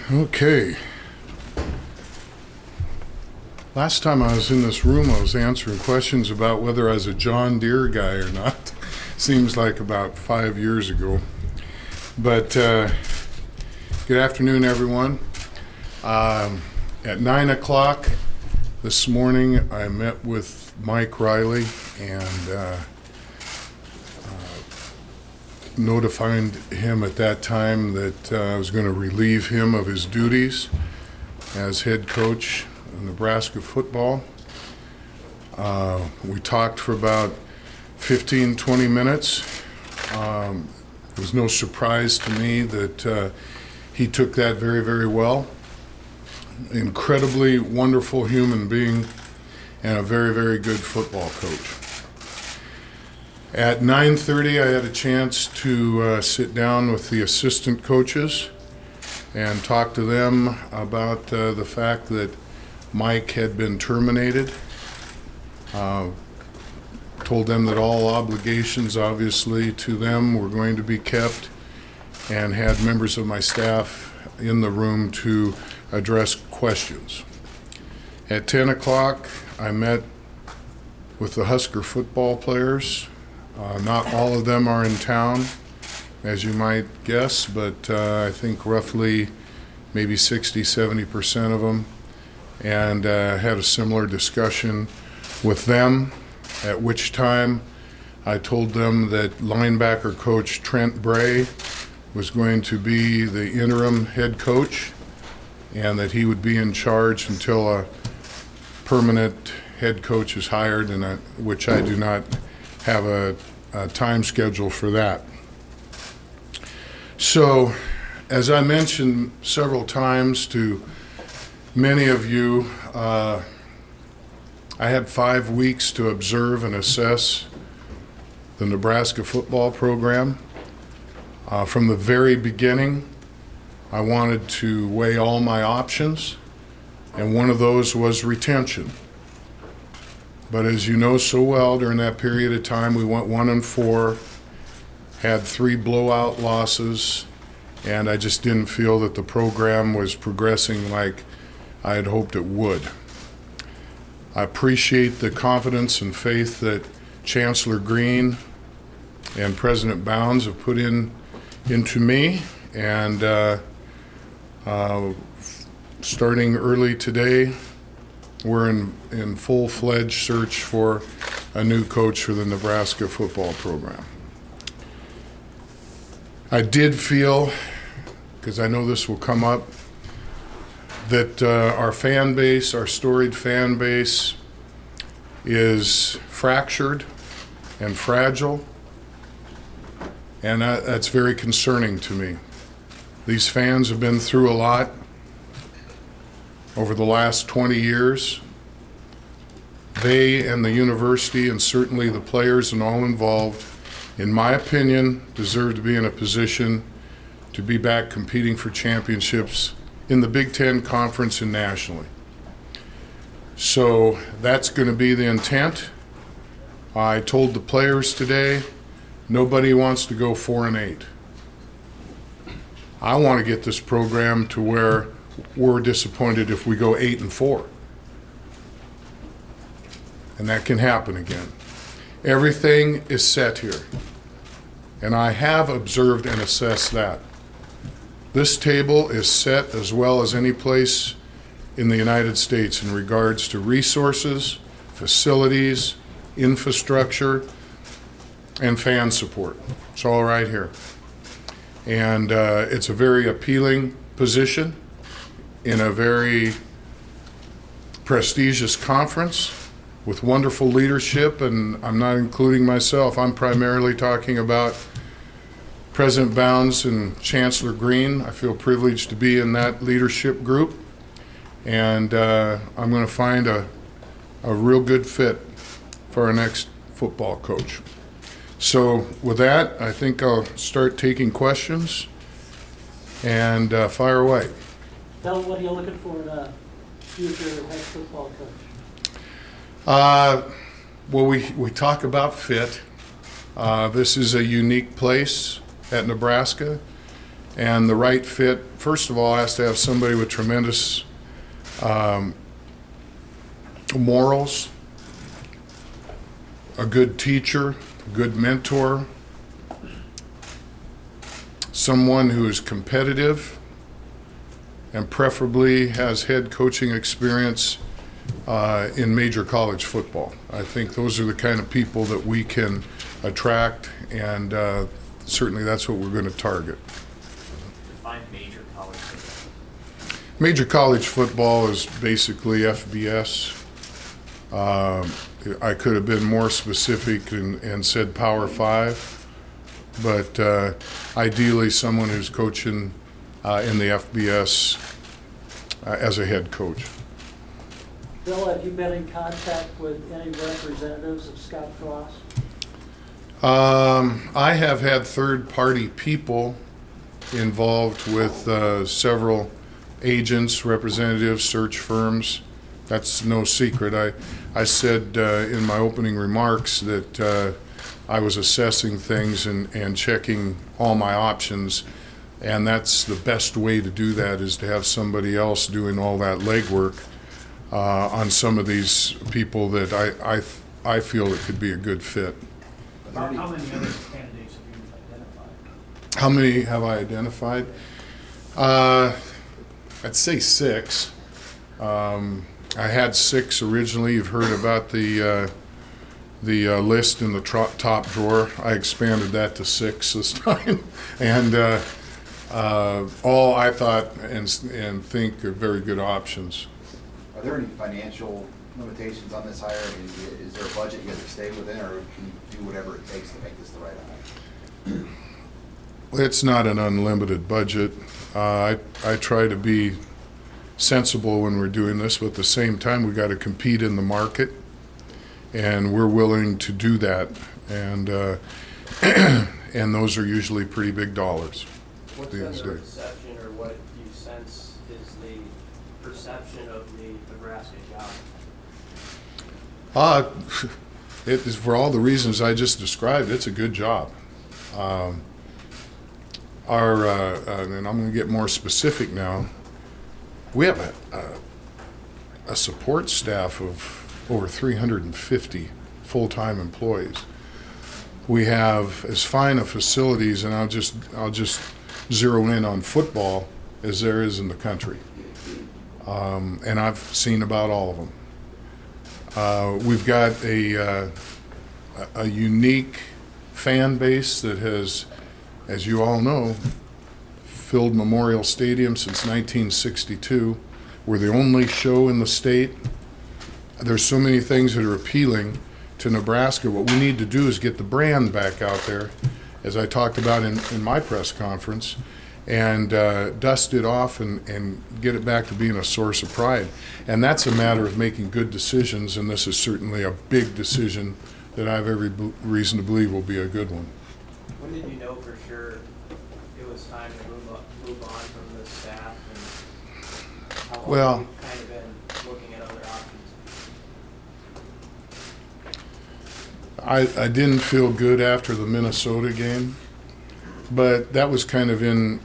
Okay. Last time I was in this room, I was answering questions about whether I was a John Deere guy or not. Seems like about 5 years ago. But good afternoon, everyone. At 9 o'clock this morning, I met with Mike Riley and notified him at that time that I was going to relieve him of his duties as head coach of Nebraska football. We talked for about 15-20 minutes. It was no surprise to me that he took that very, very well. Incredibly wonderful human being and a very, very good football coach. At 9:30, I had a chance to sit down with the assistant coaches and talk to them about the fact that Mike had been terminated. Told them that all obligations, obviously, to them were going to be kept, and had members of my staff in the room to address questions. At 10 o'clock, I met with the Husker football players. Not all of them are in town, as you might guess, but I think roughly maybe 60-70% of them, and had a similar discussion with them, at which time I told them that linebacker coach Trent Bray was going to be the interim head coach and that he would be in charge until a permanent head coach is hired, and which I do not have a time schedule for that. So, as I mentioned several times to many of you, I had 5 weeks to observe and assess the Nebraska football program. From the very beginning, I wanted to weigh all my options, and one of those was retention. But as you know so well, during that period of time, we went 1-4, had 3 blowout losses, and I just didn't feel that the program was progressing like I had hoped it would. I appreciate the confidence and faith that Chancellor Green and President Bounds have put into me, and starting early today, we're in full-fledged search for a new coach for the Nebraska football program. I did feel, because I know this will come up, that our fan base, our storied fan base, is fractured and fragile, and that's very concerning to me. These fans have been through a lot over the last 20 years. They and the university, and certainly the players and all involved, in my opinion, deserve to be in a position to be back competing for championships in the Big Ten Conference and nationally. So that's going to be the intent. I told the players today, nobody wants to go 4-8. I want to get this program to where we're disappointed if we go 8-4. And that can happen again. Everything is set here. And I have observed and assessed that. This table is set as well as any place in the United States in regards to resources, facilities, infrastructure, and fan support. It's all right here. And it's a very appealing position in a very prestigious conference with wonderful leadership, and I'm not including myself. I'm primarily talking about President Bounds and Chancellor Green. I feel privileged to be in that leadership group, and I'm going to find a real good fit for our next football coach. So with that, I think I'll start taking questions and fire away. Tell them what you're looking for in a future head football coach. Well, we talk about fit. This is a unique place at Nebraska, And the right fit, first of all, has to have somebody with tremendous morals, a good teacher, a good mentor, someone who is competitive, and preferably has head coaching experience in major college football. I think those are the kind of people that we can attract, and certainly that's what we're going to target. Define major college football. Major college football is basically FBS. I could have been more specific and said Power 5, but ideally someone who's coaching in the FBS as a head coach. Bill, have you been in contact with any representatives of Scott Frost? I have had third-party people involved with several agents, representatives, search firms. That's no secret. I said in my opening remarks that I was assessing things and checking all my options, and that's the best way to do that, is to have somebody else doing all that legwork on some of these people that I feel it could be a good fit. How many other candidates have you identified? How many have I identified? I'd say 6. I had 6 originally. You've heard about the list in the top drawer. I expanded that to 6 this time, and all I thought and think are very good options. Are there any financial limitations on this hire? Is there a budget you have to stay within, or can you do whatever it takes to make this the right hire? It's not an unlimited budget. I try to be sensible when we're doing this, but at the same time, we got to compete in the market, and we're willing to do that. And and those are usually pretty big dollars. What's been the perception, or what you sense is the perception of the Nebraska job? It is, for all the reasons I just described, it's a good job. And I'm going to get more specific now. We have a support staff of over 350 full-time employees. We have as fine a facilities, and I'll just zero in on football, as there is in the country. And I've seen about all of them. We've got a unique fan base that has, as you all know, filled Memorial Stadium since 1962. We're the only show in the state. There's so many things that are appealing to Nebraska. What we need to do is get the brand back out there, as I talked about in my press conference, and dust it off and get it back to being a source of pride. And that's a matter of making good decisions, and this is certainly a big decision that I have every reason to believe will be a good one. When did you know for sure it was time to move on from the staff, and how long have you kind of been looking at other options? I didn't feel good after the Minnesota game, but that was kind of in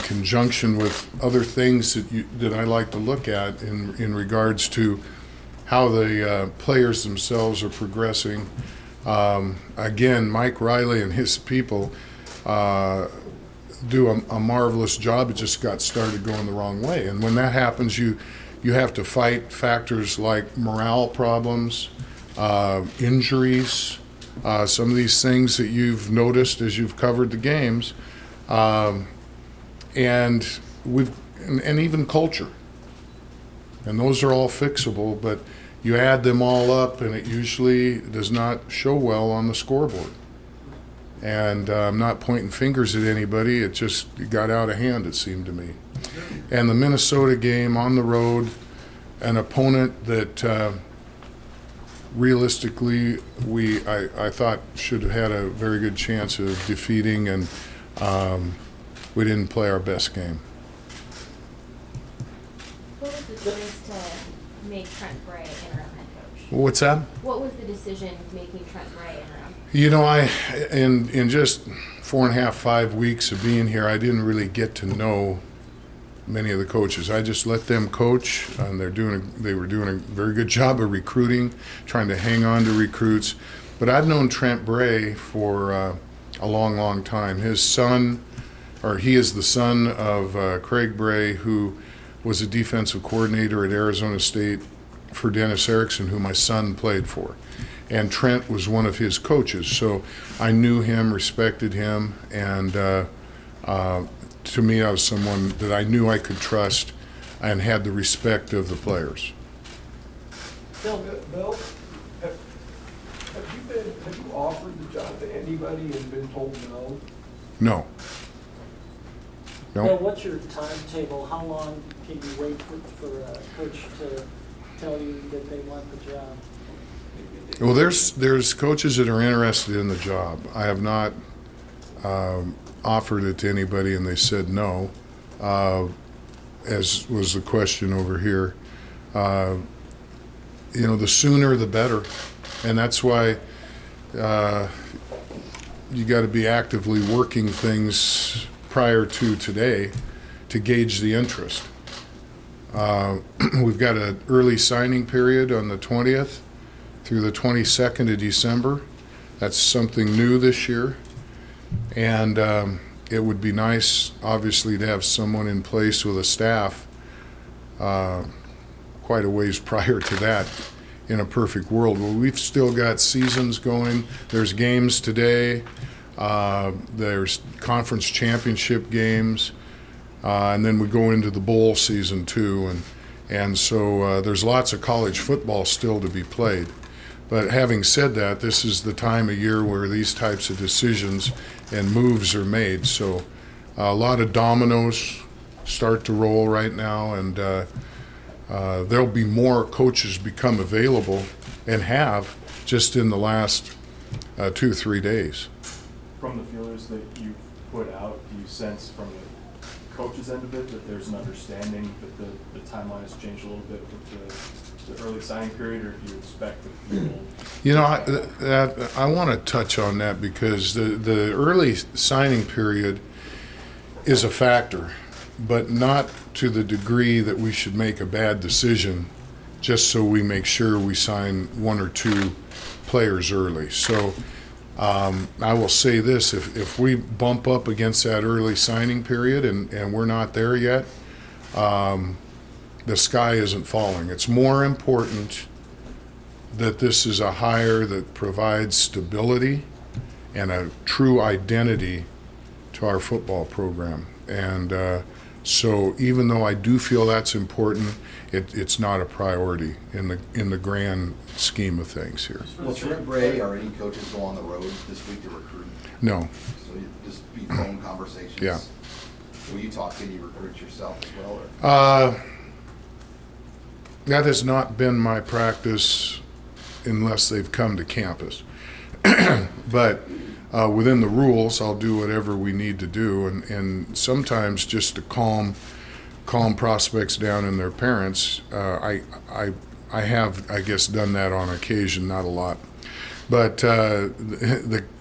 conjunction with other things that I like to look at in regards to how the players themselves are progressing. Again, Mike Riley and his people do a marvelous job. It just got started going the wrong way, and when that happens, you have to fight factors like morale problems, injuries, some of these things that you've noticed as you've covered the games, and even culture. And those are all fixable, but you add them all up, and it usually does not show well on the scoreboard. And I'm not pointing fingers at anybody. It just got out of hand, it seemed to me. And the Minnesota game on the road, an opponent that realistically I thought should have had a very good chance of defeating, and we didn't play our best game. What was the choice to make Trent Bray interim head coach? What's that? What was the decision making Trent Bray interim? You know, in just 4.5, 5 weeks of being here, I didn't really get to know many of the coaches. I just let them coach, and they were doing a very good job of recruiting, trying to hang on to recruits. But I've known Trent Bray for a long, long time. His son, or he is the son of Craig Bray, who was a defensive coordinator at Arizona State for Dennis Erickson, who my son played for. And Trent was one of his coaches. So I knew him, respected him, and to me, I was someone that I knew I could trust and had the respect of the players. Bill, Bill, have you offered the job to anybody and been told no? No. Bill, No. what's your timetable? How long can you wait for a coach to tell you that they want the job? Well, there's coaches that are interested in the job. I have not offered it to anybody, and they said no, as was the question over here. You know, the sooner the better, and that's why you got to be actively working things prior to today to gauge the interest. We've got an early signing period on the 20th through the 22nd of December. That's something new this year. And it would be nice, obviously, to have someone in place with a staff quite a ways prior to that in a perfect world. Well, we've still got seasons going. There's games today. There's conference championship games. And then we go into the bowl season too. And so there's lots of college football still to be played. But having said that, this is the time of year where these types of decisions and moves are made. So a lot of dominoes start to roll right now, and there'll be more coaches become available and have just in the last 2-3 days. From the feelers that you've put out, do you sense from the coach's end of it that there's an understanding that the timeline has changed a little bit with the early signing period, or do you expect that people? You know, I want to touch on that because the early signing period is a factor, but not to the degree that we should make a bad decision just so we make sure we sign 1 or 2 players early. So I will say this, if we bump up against that early signing period and we're not there yet, the sky isn't falling. It's more important that this is a hire that provides stability and a true identity to our football program. And so even though I do feel that's important, it's not a priority in the grand scheme of things here. Will Trent Bray or any coaches go on the road this week to recruit? No. So you just be phone conversations? Yeah. Will you talk to any recruits yourself as well? Or? That has not been my practice unless they've come to campus. But within the rules, I'll do whatever we need to do, and sometimes just to calm prospects down and their parents. I have, I guess, done that on occasion, not a lot. But the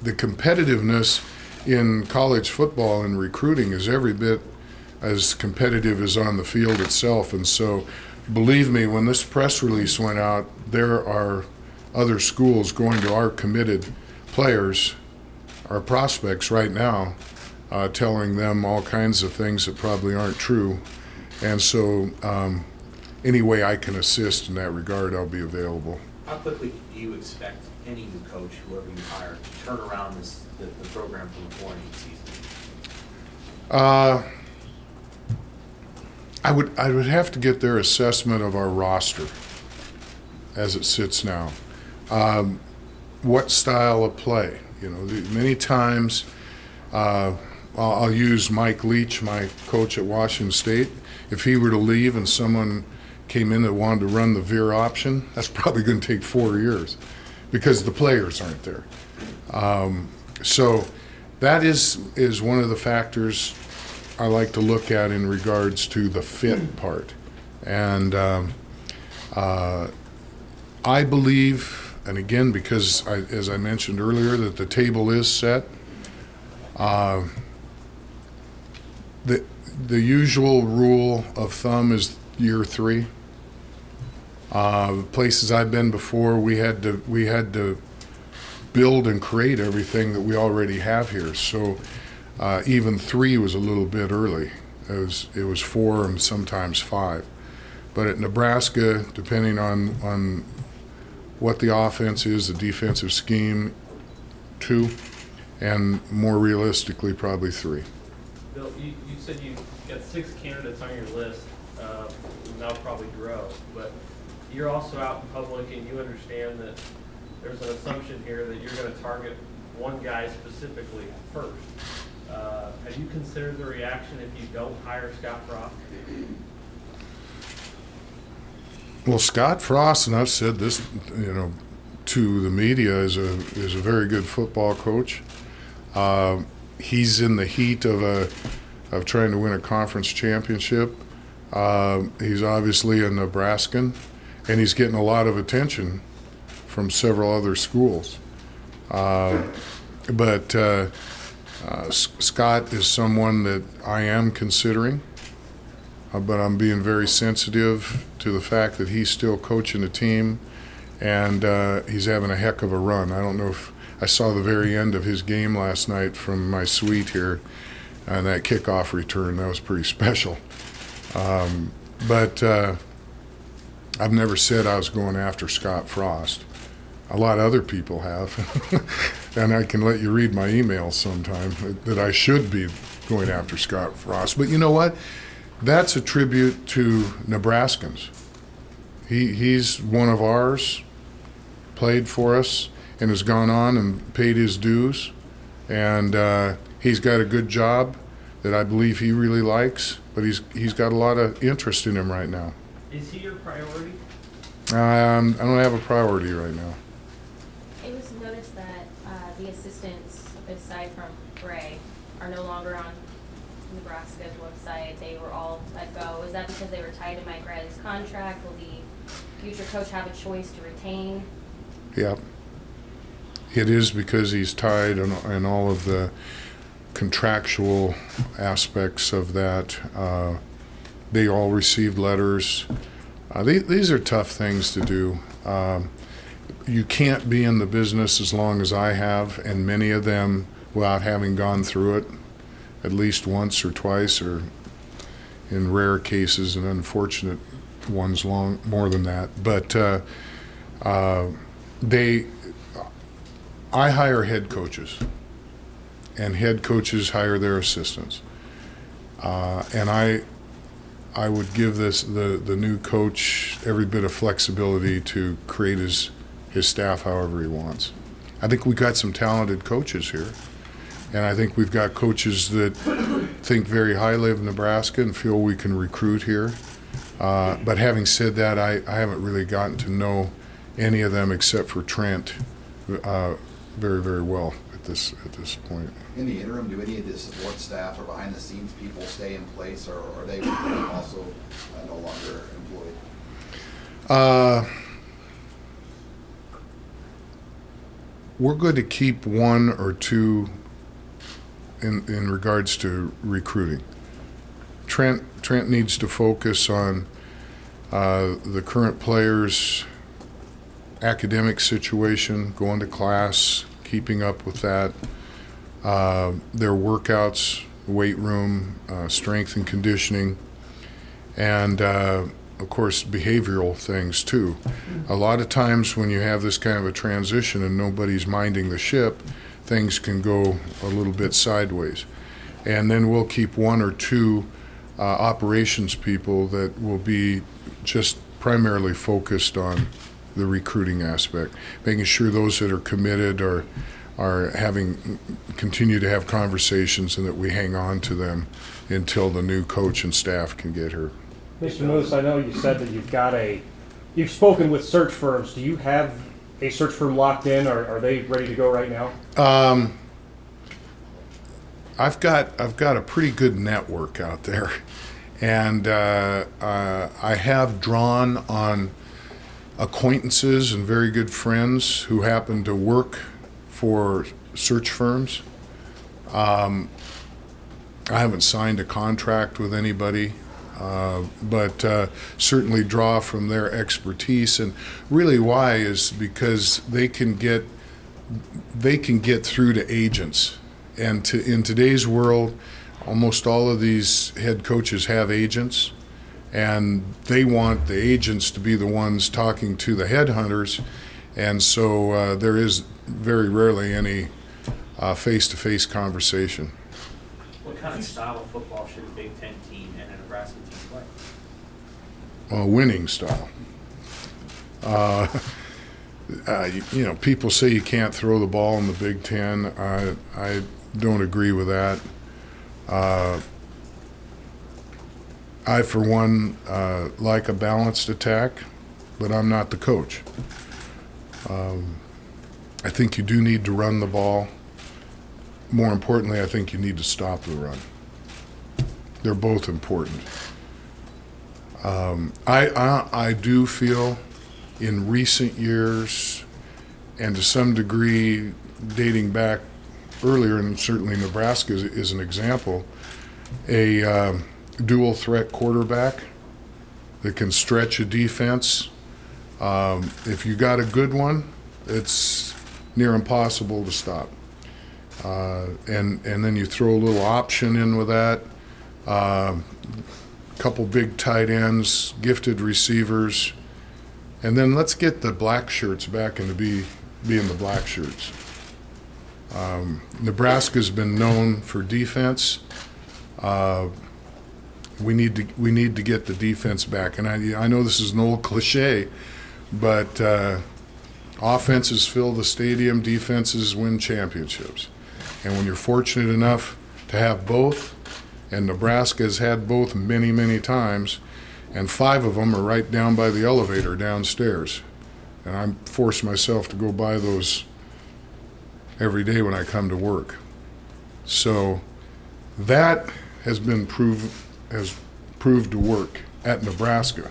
competitiveness in college football and recruiting is every bit as competitive as on the field itself, and so believe me, when this press release went out, there are other schools going to our committed players, our prospects right now, telling them all kinds of things that probably aren't true. And so any way I can assist in that regard, I'll be available. How quickly do you expect any new coach, whoever you hire, to turn around the program from the 4-8 season? I would have to get their assessment of our roster as it sits now. What style of play? You know, many times I'll use Mike Leach, my coach at Washington State. If he were to leave and someone came in that wanted to run the veer option, that's probably going to take 4 years because the players aren't there. So that is one of the factors I like to look at in regards to the fit part. And I believe And again, because as I mentioned earlier, that the table is set, the usual rule of thumb is year 3. Places I've been before, we had to build and create everything that we already have here. So even 3 was a little bit early. It was 4 and sometimes 5. But at Nebraska, depending on what the offense is, the defensive scheme, 2, and more realistically, probably 3. Bill, you said you got 6 candidates on your list, and that'll probably grow, but you're also out in public and you understand that there's an assumption here that you're going to target one guy specifically first. Have you considered the reaction if you don't hire Scott Frost? Well, Scott Frost, and I've said this, to the media, is a very good football coach. He's in the heat of trying to win a conference championship. He's obviously a Nebraskan, and he's getting a lot of attention from several other schools. But Scott is someone that I am considering, but I'm being very sensitive to the fact that he's still coaching a team, and he's having a heck of a run. I don't know if I saw the very end of his game last night from my suite here, and that kickoff return, that was pretty special. But I've never said I was going after Scott Frost. A lot of other people have, and I can let you read my emails sometime that I should be going after Scott Frost. But you know what? That's a tribute to Nebraskans. He's one of ours, played for us, and has gone on and paid his dues. And he's got a good job that I believe he really likes, but he's got a lot of interest in him right now. Is he your priority? I don't have a priority right now. It was noticed that the assistants, aside from Gray, are no longer on Nebraska's website. They were all let go. Is that because they were tied to Mike Riley's contract? Will the future coach have a choice to retain? Yeah. It is because he's tied in all of the contractual aspects of that. They all received letters. These are tough things to do. You can't be in the business as long as I have, and many of them without having gone through it at least once or twice, or in rare cases and unfortunate ones more than that. But I hire head coaches, and head coaches hire their assistants. And I would give the new coach every bit of flexibility to create his staff however he wants. I think we got some talented coaches here, and I think we've got coaches that think very highly of Nebraska and feel we can recruit here. But having said that, I haven't really gotten to know any of them except for Trent very, very well at this point. In the interim, do any of the support staff or behind the scenes people stay in place, or are they also no longer employed? We're going to keep 1 or 2 in regards to recruiting. Trent needs to focus on the current players' academic situation, going to class, keeping up with that, their workouts, weight room, strength and conditioning, and of course behavioral things too. A lot of times when you have this kind of a transition and nobody's minding the ship, things can go a little bit sideways. And then we'll keep 1 or 2 operations people that will be just primarily focused on the recruiting aspect, making sure those that are committed are continue to have conversations, and that we hang on to them until the new coach and staff can get here. Mr. Moos, I know you said that you've spoken with search firms. Do you have a search firm locked in, or are they ready to go right now? I've got a pretty good network out there, and I have drawn on acquaintances and very good friends who happen to work for search firms. I haven't signed a contract with anybody, but certainly draw from their expertise. And really why is because they can get through to agents. And in today's world, almost all of these head coaches have agents, and they want the agents to be the ones talking to the headhunters. And so there is very rarely any face-to-face conversation. What kind of style of football should a Big Ten team and a Nebraska team play? A winning style. People say you can't throw the ball in the Big Ten. I don't agree with that. I, for one, like a balanced attack, but I'm not the coach. I think you do need to run the ball. More importantly, I think you need to stop the run. They're both important. I do feel in recent years, and to some degree dating back earlier, and certainly Nebraska is an example, a dual threat quarterback that can stretch a defense. If you got a good one, it's near impossible to stop. And then you throw a little option in with that, couple big tight ends, gifted receivers, and then let's get the black shirts back into being the black shirts. Nebraska's been known for defense. We need to get the defense back, and I know this is an old cliche, but offenses fill the stadium, defenses win championships. And when you're fortunate enough to have both, and Nebraska has had both many, many times, and 5 of them are right down by the elevator downstairs. And I force myself to go by those every day when I come to work. So that has proved to work at Nebraska,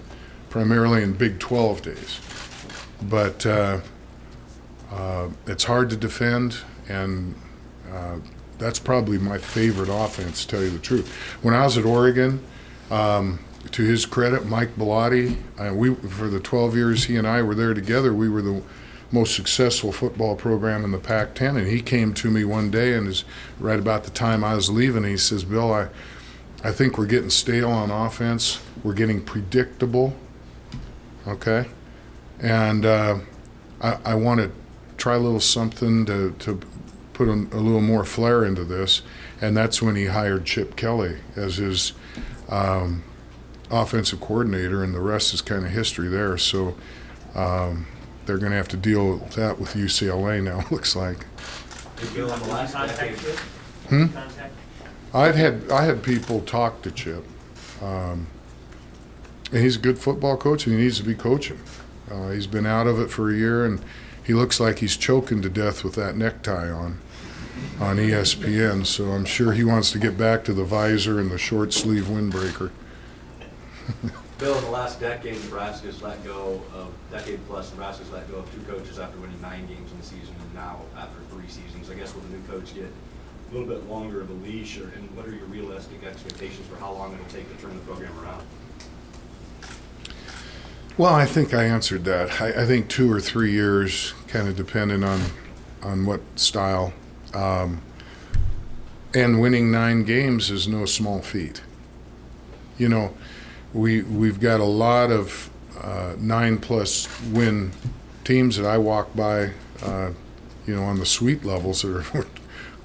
primarily in Big 12 days. But it's hard to defend, and that's probably my favorite offense, to tell you the truth. When I was at Oregon, to his credit, Mike Bellotti, for the 12 years he and I were there together, we were the most successful football program in the Pac-10. And he came to me one day, and is right about the time I was leaving, he says, "Bill, I think we're getting stale on offense. We're getting predictable, okay? And I want to try a little something to put a little more flair into this." And that's when he hired Chip Kelly as his offensive coordinator, and the rest is kind of history there. So they're going to have to deal with that with UCLA now, it looks like. Did Bill on the last decade? Contact? I had people talk to Chip. And he's a good football coach, and he needs to be coaching. He's been out of it for a year, and he looks like he's choking to death with that necktie on ESPN. So I'm sure he wants to get back to the visor and the short sleeve windbreaker. Bill, in the last decade, Nebraska's let go of, Nebraska's let go of 2 coaches after winning 9 games in the season, and now after 3 seasons. I guess will the new coach get a little bit longer of a leash, and what are your realistic expectations for how long it'll take to turn the program around? Well, I think I answered that. I think 2 or 3 years, kind of depending on what style. And winning 9 games is no small feat. You know, we've got a lot of 9+ win teams that I walk by, on the suite levels that are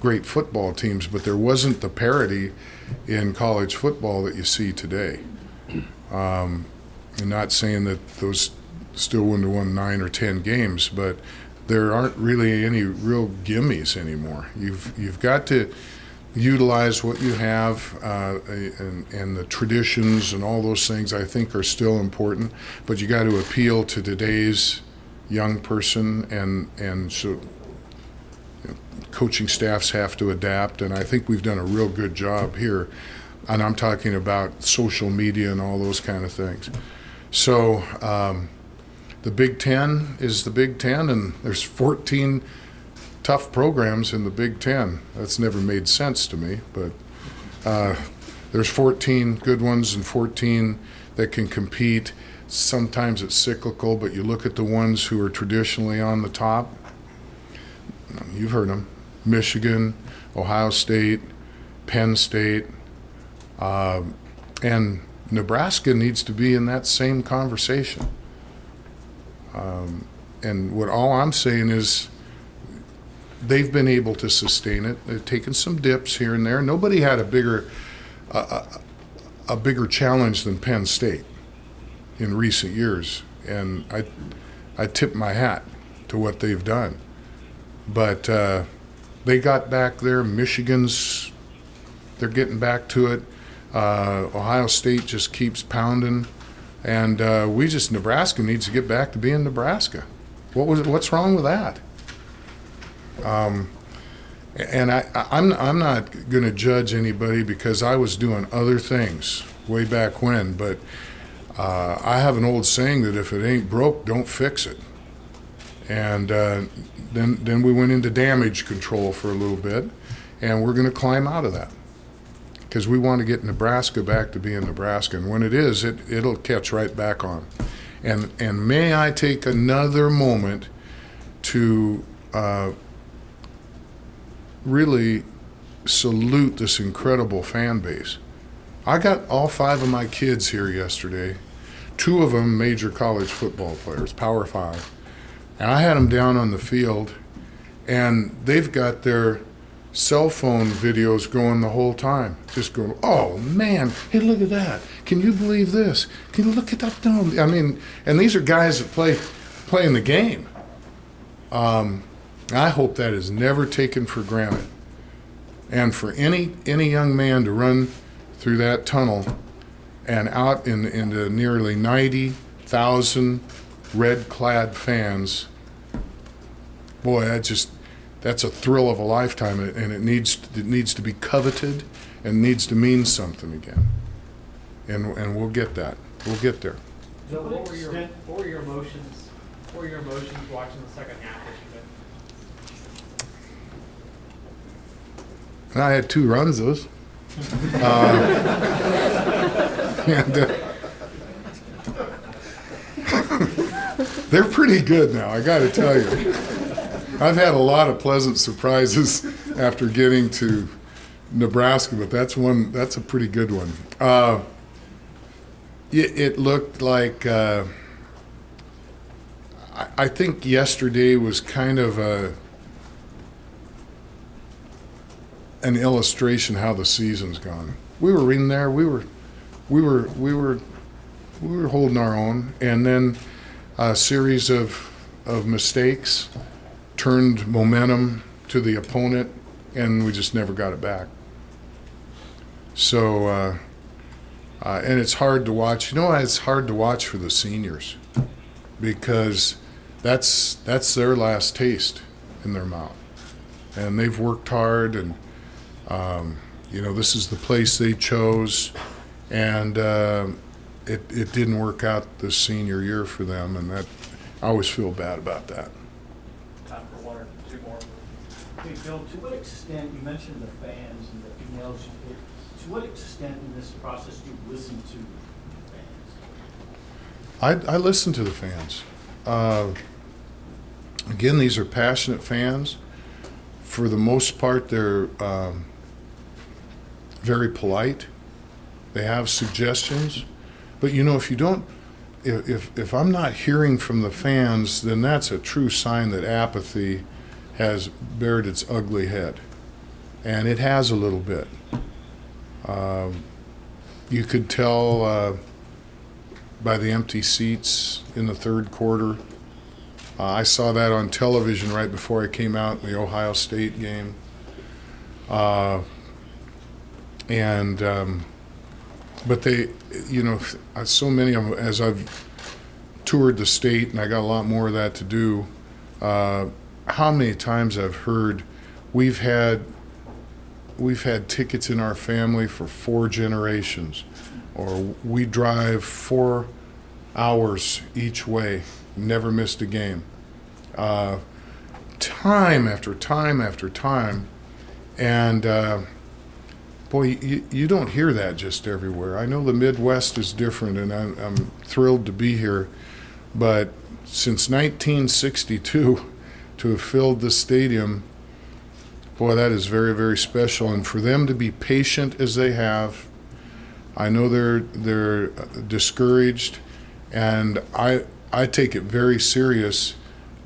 great football teams, but there wasn't the parity in college football that you see today. I'm not saying that those still wouldn't have won 9 or 10 games, but there aren't really any real gimmies anymore. You've got to utilize what you have, and the traditions and all those things I think are still important, but you got to appeal to today's young person, and so coaching staffs have to adapt, and I think we've done a real good job here, and I'm talking about social media and all those kind of things. So the Big Ten is the Big Ten, and there's 14 tough programs in the Big Ten. That's never made sense to me, but there's 14 good ones and 14 that can compete. Sometimes it's cyclical, but you look at the ones who are traditionally on the top. You've heard them: Michigan, Ohio State, Penn State, and Nebraska needs to be in that same conversation. And all I'm saying is they've been able to sustain it. They've taken some dips here and there. Nobody had a bigger challenge than Penn State in recent years, and I tip my hat to what they've done. But they got back there. Michigan's, they're getting back to it. Ohio State just keeps pounding, and Nebraska needs to get back to being Nebraska. What's wrong with that? And I'm not going to judge anybody because I was doing other things way back when, but I have an old saying that if it ain't broke, don't fix it. And then we went into damage control for a little bit, and we're going to climb out of that because we want to get Nebraska back to being Nebraska. And when it is, it'll catch right back on. And may I take another moment to really salute this incredible fan base. I got all 5 of my kids here yesterday, 2 of them major college football players, Power 5. And I had them down on the field, and they've got their cell phone videos going the whole time, just going, oh man, hey, look at that. Can you believe this? Can you look at that? No. I mean, and these are guys that play in the game. I hope that is never taken for granted. And for any young man to run through that tunnel and out into nearly 90,000 red-clad fans, boy, that's a thrill of a lifetime, and it needs to be coveted and needs to mean something again. And we'll get that. We'll get there. So what were your emotions watching the second half yesterday? I had 2 runs, those. They're pretty good now, I got to tell you. I've had a lot of pleasant surprises after getting to Nebraska, but that's a pretty good one. It looked like I think yesterday was kind of an illustration how the season's gone. We were in there. We were holding our own, and then a series of mistakes turned momentum to the opponent, and we just never got it back. So, and it's hard to watch. You know why it's hard to watch for the seniors? Because that's their last taste in their mouth, and they've worked hard, and this is the place they chose, and it didn't work out this senior year for them, and that I always feel bad about that. Time for 1 or 2 more. Hey, Bill, to what extent, you mentioned the fans and the emails, to what extent in this process do you listen to the fans? I listen to the fans. Again, these are passionate fans. For the most part, they're very polite. They have suggestions. But if you don't, if I'm not hearing from the fans, then that's a true sign that apathy has bared its ugly head. And it has a little bit. You could tell by the empty seats in the third quarter. I saw that on television right before I came out in the Ohio State game. But they, so many of them, as I've toured the state, and I got a lot more of that to do, how many times I've heard we've had tickets in our family for 4 generations, or we drive 4 hours each way never missed a game. Time after time after time. And boy, you don't hear that just everywhere. I know the Midwest is different, and I'm thrilled to be here. But since 1962, to have filled the stadium, boy, that is very, very special. And for them to be patient as they have, I know they're discouraged, and I take it very serious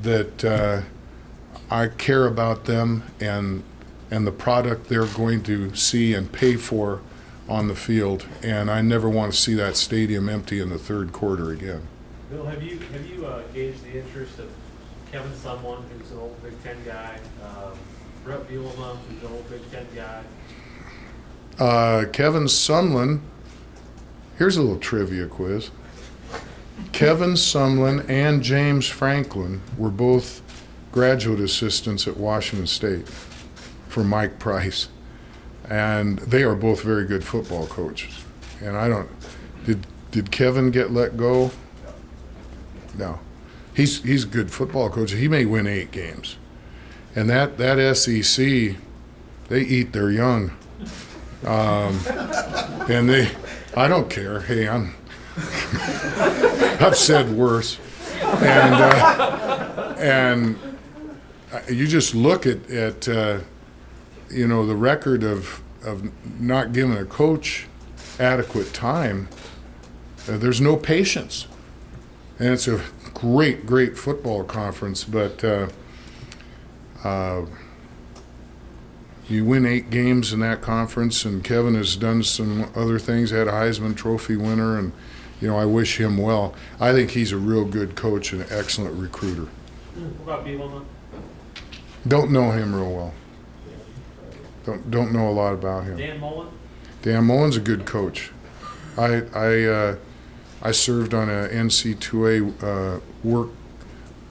that I care about them and the product they're going to see and pay for on the field. And I never want to see that stadium empty in the third quarter again. Bill, have you gauged the interest of Kevin Sumlin, who's an old Big Ten guy, Brett Bielema, who's an old Big Ten guy? Kevin Sumlin, here's a little trivia quiz. Kevin Sumlin and James Franklin were both graduate assistants at Washington State for Mike Price. And they are both very good football coaches. And did Kevin get let go? No. He's a good football coach. He may win 8 games. And that SEC, they eat their young. And I don't care. Hey, I've said worse. And you just look at the record of not giving a coach adequate time. There's no patience. And it's a great football conference, but you win 8 games in that conference, and Kevin has done some other things, had a Heisman Trophy winner, and I wish him well. I think he's a real good coach and an excellent recruiter. What about Bielema? Don't know him real well. Don't know a lot about him. Dan Mullen? Dan Mullen's a good coach. I served on a NC2A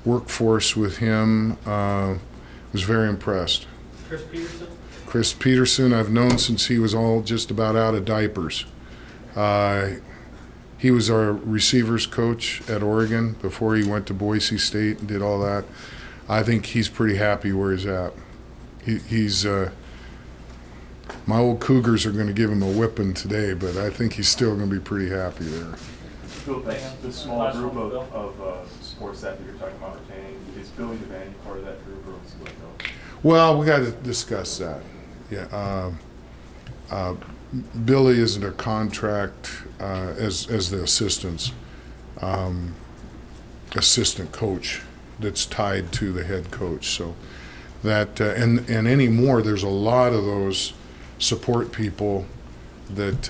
workforce with him. Was very impressed. Chris Peterson? Chris Peterson, I've known since he was all just about out of diapers. He was our receivers coach at Oregon before he went to Boise State and did all that. I think he's pretty happy where he's at. He's my old Cougars are going to give him a whipping today, but I think he's still going to be pretty happy there. Bill, the small group of sports staff that you're talking about retaining, is Billy Devaney part of that group, or what's it like? Well, we got to discuss that. Yeah, Billy isn't a contract as the assistant coach that's tied to the head coach. So that and anymore, there's a lot of those support people that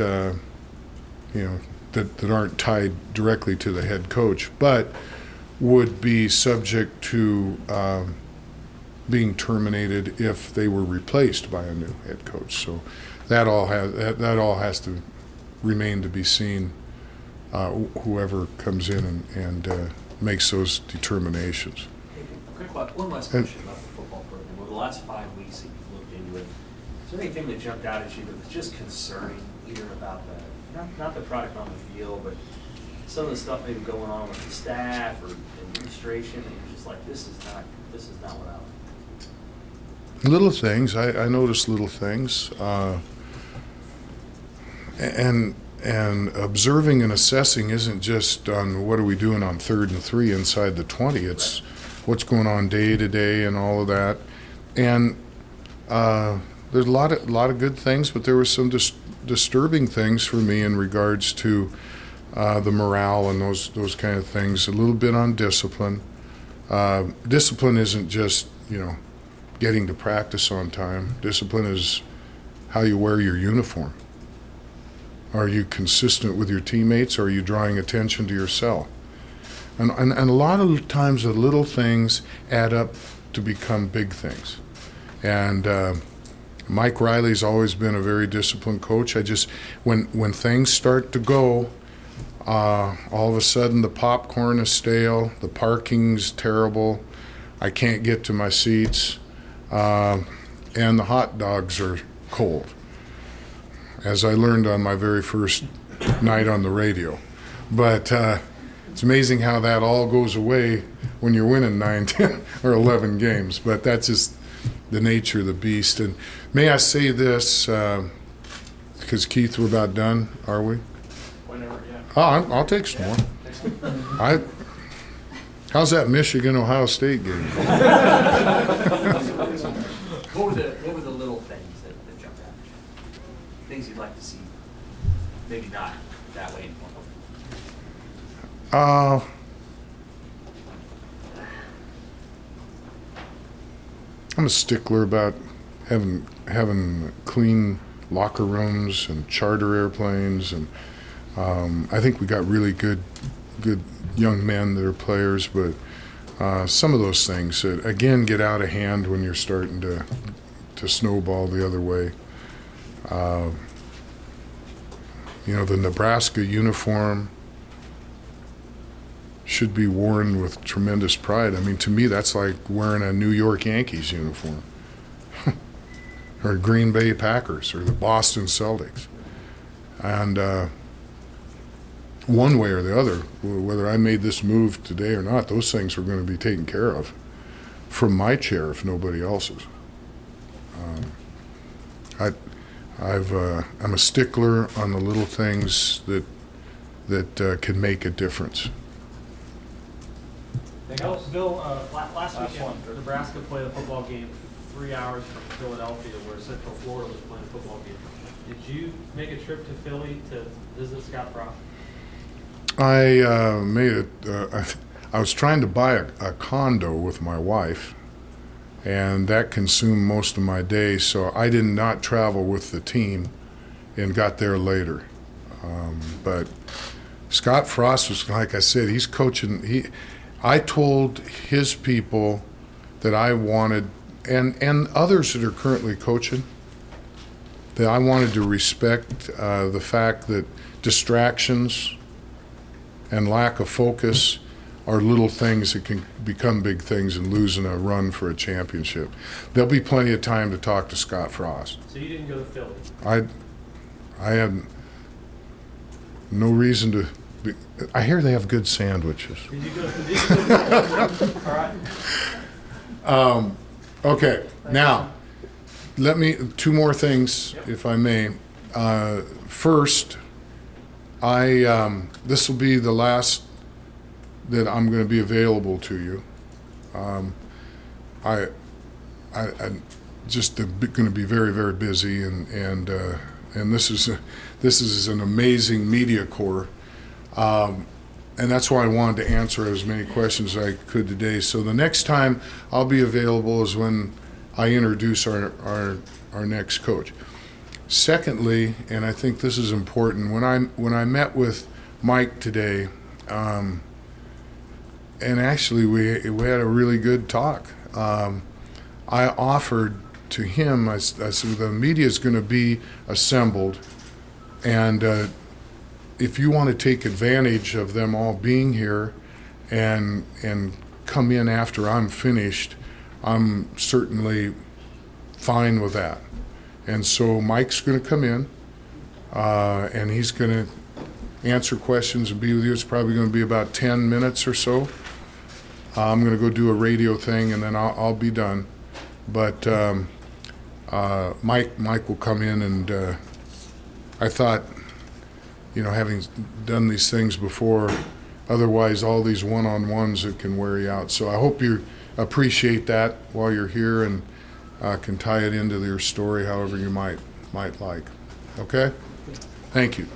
that aren't tied directly to the head coach, but would be subject to being terminated if they were replaced by a new head coach. So that all has to remain to be seen. Whoever comes in and makes those determinations. One last question about the football program. Over the last 5 weeks that you've looked into it, is there anything that jumped out at you that was just concerning, either about not the product on the field, but some of the stuff maybe going on with the staff or administration, and you're just like, this is not what I like? Little things. I noticed little things. And observing and assessing isn't just on what are we doing on 3rd and 3 inside the 20. It's what's going on day to day and all of that. And there's a lot of good things, but there were some disturbing things for me in regards to the morale and those kind of things. A little bit on discipline. Discipline isn't just getting to practice on time. Discipline is how you wear your uniform. Are you consistent with your teammates, or are you drawing attention to yourself? And a lot of times the little things add up to become big things. And Mike Riley's always been a very disciplined coach. When things start to go, all of a sudden the popcorn is stale, the parking's terrible, I can't get to my seats, and the hot dogs are cold, as I learned on my very first night on the radio. But it's amazing how that all goes away when you're winning 9, 10, or 11 games. But that's just the nature of the beast. And may I say this, because Keith, we're about done, are we? Whenever, yeah. Oh, I'll take some more. How's that Michigan-Ohio State game? What were the little things that jumped out at you? Things you'd like to see, maybe not that way anymore? I'm a stickler about having clean locker rooms and charter airplanes, and I think we got really good young men that are players, but some of those things that again get out of hand when you're starting to snowball the other way. The Nebraska uniform should be worn with tremendous pride. I mean, to me, that's like wearing a New York Yankees uniform or Green Bay Packers or the Boston Celtics. And one way or the other, whether I made this move today or not, those things were going to be taken care of from my chair if nobody else's. I'm a stickler on the little things that can make a difference. Bill, last weekend, Nebraska played a football game 3 hours from Philadelphia, where Central Florida was playing a football game. Did you make a trip to Philly to visit Scott Frost? I made it. I was trying to buy a condo with my wife, and that consumed most of my day, so I did not travel with the team and got there later. But Scott Frost was, like I said, he's coaching. I told his people that I wanted, and others that are currently coaching, that I wanted to respect the fact that distractions and lack of focus are little things that can become big things and losing a run for a championship. There'll be plenty of time to talk to Scott Frost. So you didn't go to Philly? I had no reason to. I hear they have good sandwiches. Did you go all right. Okay, now, two more things, if I may. First, this will be the last that I'm going to be available to you. I'm just going to be very, very busy, and this is an amazing media corps. And that's why I wanted to answer as many questions as I could today. So the next time I'll be available is when I introduce our next coach. Secondly, and I think this is important, when I met with Mike today, and actually we had a really good talk. I offered to him, I said, the media is going to be assembled, and if you want to take advantage of them all being here and come in after I'm finished, I'm certainly fine with that. And so Mike's going to come in, and he's going to answer questions and be with you. It's probably going to be about 10 minutes or so. I'm going to go do a radio thing, and then I'll be done. But Mike will come in, and I thought, having done these things before, otherwise all these one-on-ones that can wear you out. So I hope you appreciate that while you're here and can tie it into your story however you might like. Okay? Thank you.